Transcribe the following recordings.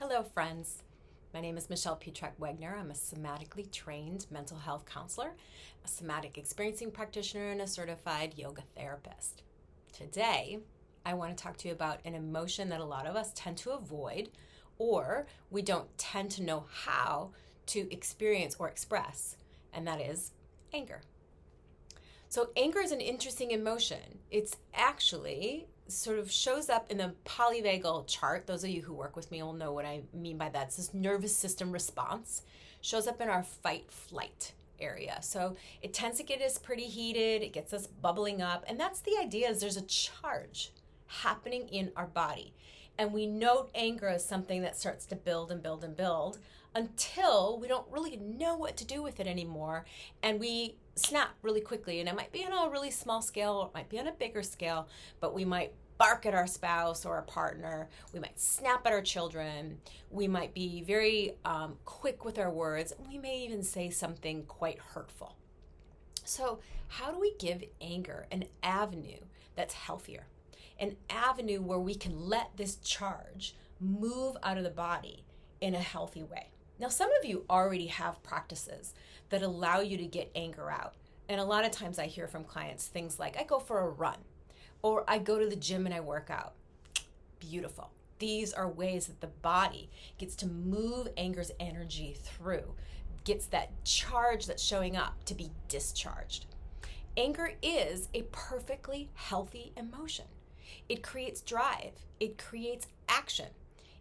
Hello, friends. My name is Michelle Petrak-Wegner. I'm a somatically trained mental health counselor, a somatic experiencing practitioner, and a certified yoga therapist. Today, I want to talk to you about an emotion that a lot of us tend to avoid, or we don't tend to know how to experience or express, and that is anger. So anger is an interesting emotion. It's actually sort of shows up in the polyvagal chart. Those of you who work with me will know what I mean by that. It's this nervous system response. Shows up in our fight-flight area. So it tends to get us pretty heated. It gets us bubbling up. And that's the idea, is there's a charge happening in our body. And we note anger as something that starts to build and build and build until we don't really know what to do with it anymore. And we snap really quickly. And it might be on a really small scale, or it might be on a bigger scale, but we might bark at our spouse or our partner. We might snap at our children. We might be very quick with our words. We may even say something quite hurtful. So how do we give anger an avenue that's healthier? An avenue where we can let this charge move out of the body in a healthy way. Now, some of you already have practices that allow you to get anger out. And a lot of times I hear from clients things like, I go for a run, or I go to the gym and I work out. Beautiful. These are ways that the body gets to move anger's energy through, gets that charge that's showing up to be discharged. Anger is a perfectly healthy emotion. It creates drive, it creates action,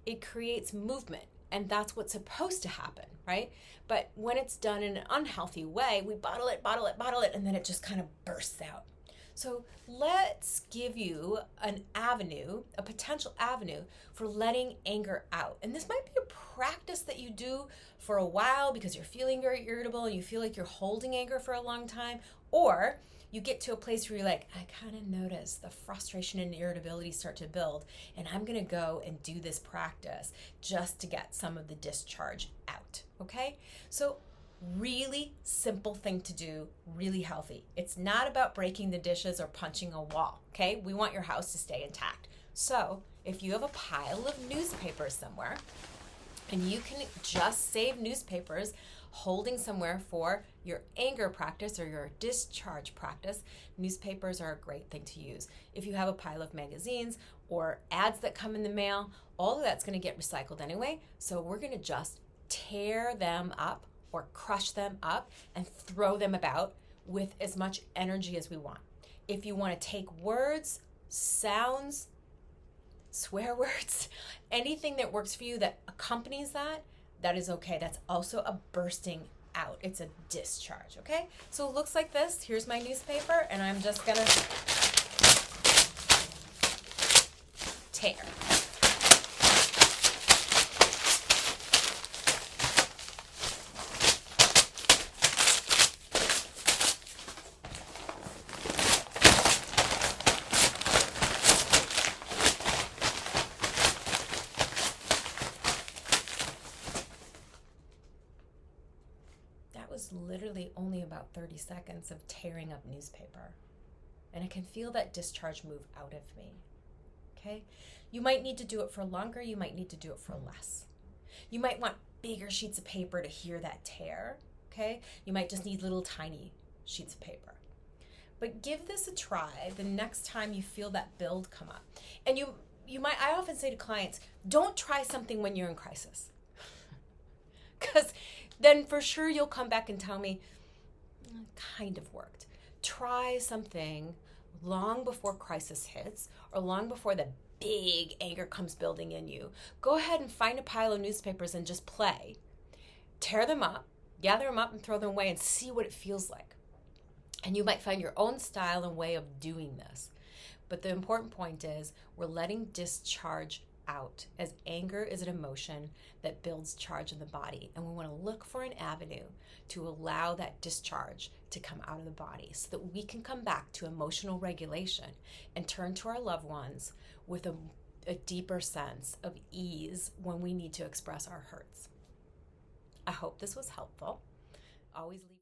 it creates movement, and that's what's supposed to happen, right? But when it's done in an unhealthy way, we bottle it, and then it just kind of bursts out. So let's give you an avenue, a potential avenue for letting anger out. And this might be a practice that you do for a while because you're feeling very irritable and you feel like you're holding anger for a long time, or you get to a place where you're like, I kind of notice the frustration and irritability start to build, and I'm going to go and do this practice just to get some of the discharge out, okay? So really simple thing to do, really healthy. It's not about breaking the dishes or punching a wall, okay? We want your house to stay intact. So if you have a pile of newspapers somewhere, and you can just save newspapers holding somewhere for your anger practice or your discharge practice, newspapers are a great thing to use. If you have a pile of magazines or ads that come in the mail, all of that's going to get recycled anyway. So we're going to just tear them up or crush them up and throw them about with as much energy as we want. If you want to take words, sounds, swear words, anything that works for you that accompanies that, that is okay. That's also a bursting out. It's a discharge, okay? So it looks like this. Here's my newspaper, and I'm just gonna tear. Was literally only about 30 seconds of tearing up newspaper. And I can feel that discharge move out of me, okay? You might need to do it for longer, you might need to do it for less. You might want bigger sheets of paper to hear that tear, okay? You might just need little tiny sheets of paper. But give this a try the next time you feel that build come up. And you might, I often say to clients, don't try something when you're in crisis. Because then for sure you'll come back and tell me, kind of worked. Try something long before crisis hits or long before the big anger comes building in you. Go ahead and find a pile of newspapers and just play. Tear them up, gather them up and throw them away and see what it feels like. And you might find your own style and way of doing this. But the important point is we're letting discharge out, as anger is an emotion that builds charge in the body, and we want to look for an avenue to allow that discharge to come out of the body so that we can come back to emotional regulation and turn to our loved ones with a deeper sense of ease when we need to express our hurts. I hope this was helpful. Always leave